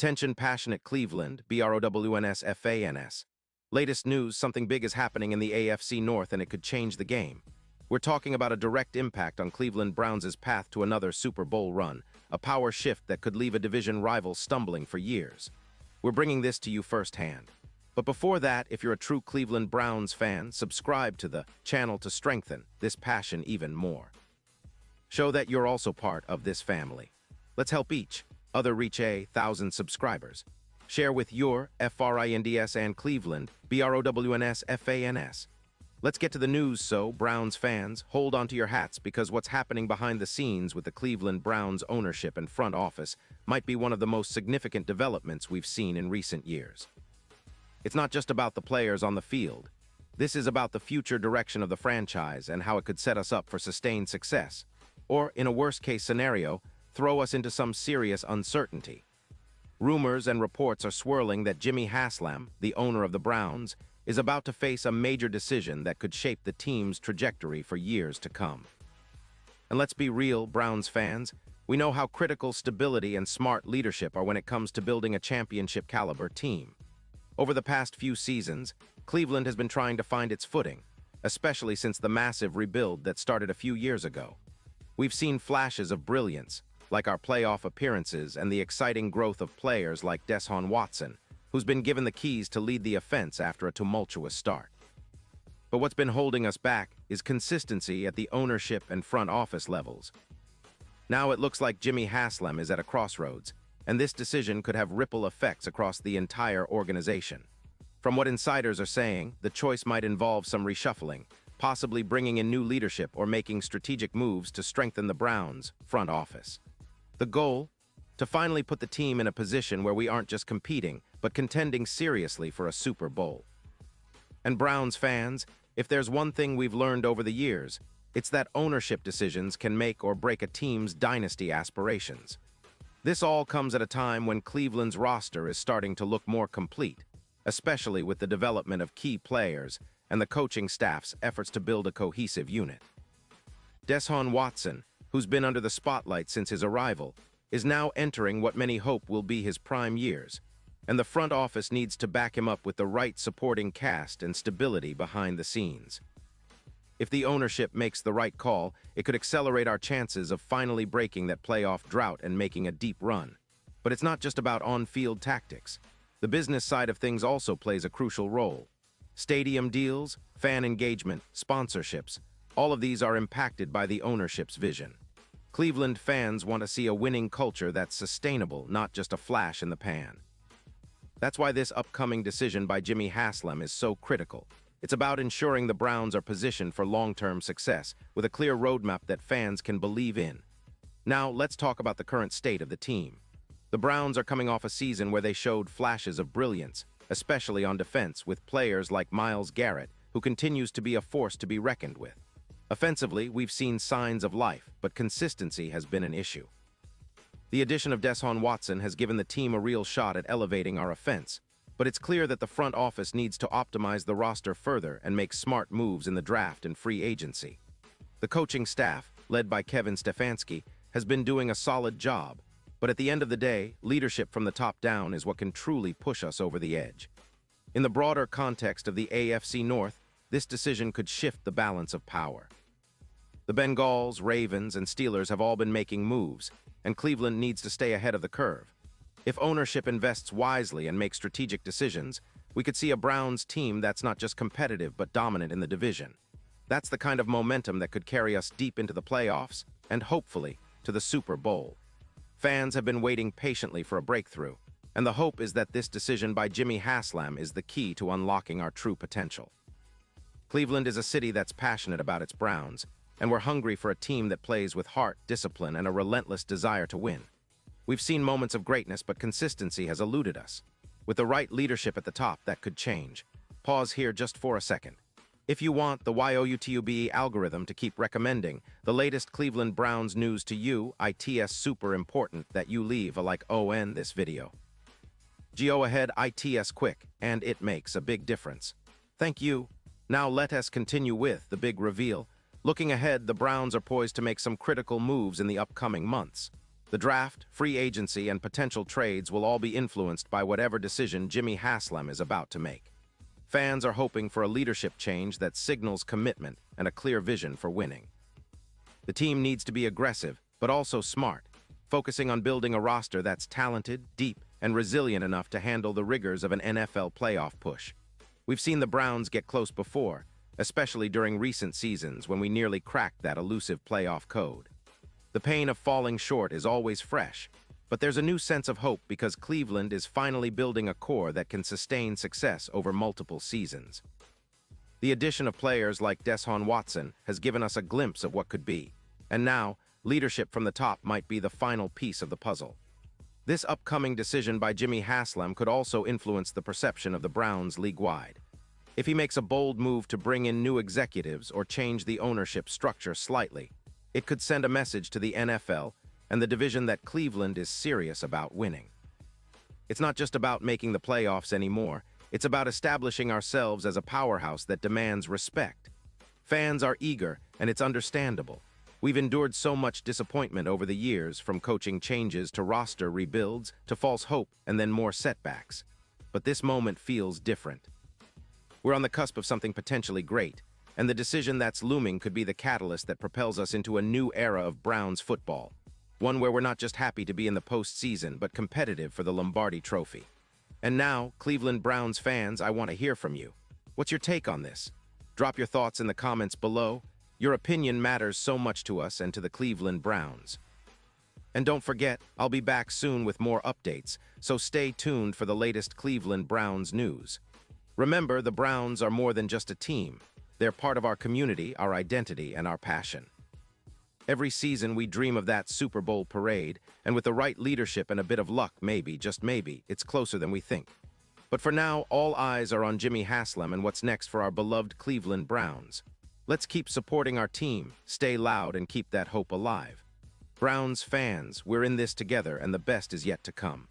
Attention passionate Cleveland, BROWNS. Latest news, something big is happening in the AFC North and it could change the game. We're talking about a direct impact on Cleveland Browns' path to another Super Bowl run, a power shift that could leave a division rival stumbling for years. We're bringing this to you firsthand. But before that, if you're a true Cleveland Browns fan, subscribe to the channel to strengthen this passion even more. Show that you're also part of this family. Let's help each other reach 1,000 subscribers. Share with your FRINDS and Cleveland, BROWNS. Let's get to the news, so Browns fans, hold onto your hats because what's happening behind the scenes with the Cleveland Browns ownership and front office might be one of the most significant developments we've seen in recent years. It's not just about the players on the field. This is about the future direction of the franchise and how it could set us up for sustained success, or, in a worst-case scenario, throw us into some serious uncertainty. Rumors and reports are swirling that Jimmy Haslam, the owner of the Browns, is about to face a major decision that could shape the team's trajectory for years to come. And let's be real, Browns fans, we know how critical stability and smart leadership are when it comes to building a championship-caliber team. Over the past few seasons, Cleveland has been trying to find its footing, especially since the massive rebuild that started a few years ago. We've seen flashes of brilliance, like our playoff appearances and the exciting growth of players like Deshaun Watson, who's been given the keys to lead the offense after a tumultuous start. But what's been holding us back is consistency at the ownership and front office levels. Now it looks like Jimmy Haslam is at a crossroads, and this decision could have ripple effects across the entire organization. From what insiders are saying, the choice might involve some reshuffling, possibly bringing in new leadership or making strategic moves to strengthen the Browns' front office. The goal? To finally put the team in a position where we aren't just competing, but contending seriously for a Super Bowl. And Browns fans, if there's one thing we've learned over the years, it's that ownership decisions can make or break a team's dynasty aspirations. This all comes at a time when Cleveland's roster is starting to look more complete, especially with the development of key players and the coaching staff's efforts to build a cohesive unit. Deshaun Watson, who's been under the spotlight since his arrival, is now entering what many hope will be his prime years, and the front office needs to back him up with the right supporting cast and stability behind the scenes. If the ownership makes the right call, it could accelerate our chances of finally breaking that playoff drought and making a deep run. But it's not just about on-field tactics. The business side of things also plays a crucial role. Stadium deals, fan engagement, sponsorships, all of these are impacted by the ownership's vision. Cleveland fans want to see a winning culture that's sustainable, not just a flash in the pan. That's why this upcoming decision by Jimmy Haslam is so critical. It's about ensuring the Browns are positioned for long-term success, with a clear roadmap that fans can believe in. Now, let's talk about the current state of the team. The Browns are coming off a season where they showed flashes of brilliance, especially on defense, with players like Myles Garrett, who continues to be a force to be reckoned with. Offensively, we've seen signs of life, but consistency has been an issue. The addition of Deshaun Watson has given the team a real shot at elevating our offense, but it's clear that the front office needs to optimize the roster further and make smart moves in the draft and free agency. The coaching staff, led by Kevin Stefanski, has been doing a solid job, but at the end of the day, leadership from the top down is what can truly push us over the edge. In the broader context of the AFC North, this decision could shift the balance of power. The Bengals, Ravens, and Steelers have all been making moves, and Cleveland needs to stay ahead of the curve. If ownership invests wisely and makes strategic decisions, we could see a Browns team that's not just competitive but dominant in the division. That's the kind of momentum that could carry us deep into the playoffs and, hopefully, to the Super Bowl. Fans have been waiting patiently for a breakthrough, and the hope is that this decision by Jimmy Haslam is the key to unlocking our true potential. Cleveland is a city that's passionate about its Browns, and we're hungry for a team that plays with heart, discipline, and a relentless desire to win. We've seen moments of greatness, but consistency has eluded us. With the right leadership at the top, that could change. Pause here just for a second. If you want the YouTube algorithm to keep recommending the latest Cleveland Browns news to you, it's super important that you leave a like on this video. Go ahead, it's quick, and it makes a big difference. Thank you. Now let us continue with the big reveal. Looking ahead, the Browns are poised to make some critical moves in the upcoming months. The draft, free agency, and potential trades will all be influenced by whatever decision Jimmy Haslam is about to make. Fans are hoping for a leadership change that signals commitment and a clear vision for winning. The team needs to be aggressive, but also smart, focusing on building a roster that's talented, deep, and resilient enough to handle the rigors of an NFL playoff push. We've seen the Browns get close before, especially during recent seasons when we nearly cracked that elusive playoff code. The pain of falling short is always fresh, but there's a new sense of hope because Cleveland is finally building a core that can sustain success over multiple seasons. The addition of players like Deshaun Watson has given us a glimpse of what could be, and now, leadership from the top might be the final piece of the puzzle. This upcoming decision by Jimmy Haslam could also influence the perception of the Browns league-wide. If he makes a bold move to bring in new executives or change the ownership structure slightly, it could send a message to the NFL and the division that Cleveland is serious about winning. It's not just about making the playoffs anymore, it's about establishing ourselves as a powerhouse that demands respect. Fans are eager, and it's understandable. We've endured so much disappointment over the years, from coaching changes to roster rebuilds to false hope and then more setbacks. But this moment feels different. We're on the cusp of something potentially great, and the decision that's looming could be the catalyst that propels us into a new era of Browns football. One where we're not just happy to be in the postseason, but competitive for the Lombardi Trophy. And now, Cleveland Browns fans, I want to hear from you. What's your take on this? Drop your thoughts in the comments below. Your opinion matters so much to us and to the Cleveland Browns. And don't forget, I'll be back soon with more updates, so stay tuned for the latest Cleveland Browns news. Remember, the Browns are more than just a team. They're part of our community, our identity, and our passion. Every season, we dream of that Super Bowl parade, and with the right leadership and a bit of luck, maybe, just maybe, it's closer than we think. But for now, all eyes are on Jimmy Haslam and what's next for our beloved Cleveland Browns. Let's keep supporting our team, stay loud, and keep that hope alive. Browns fans, we're in this together, and the best is yet to come.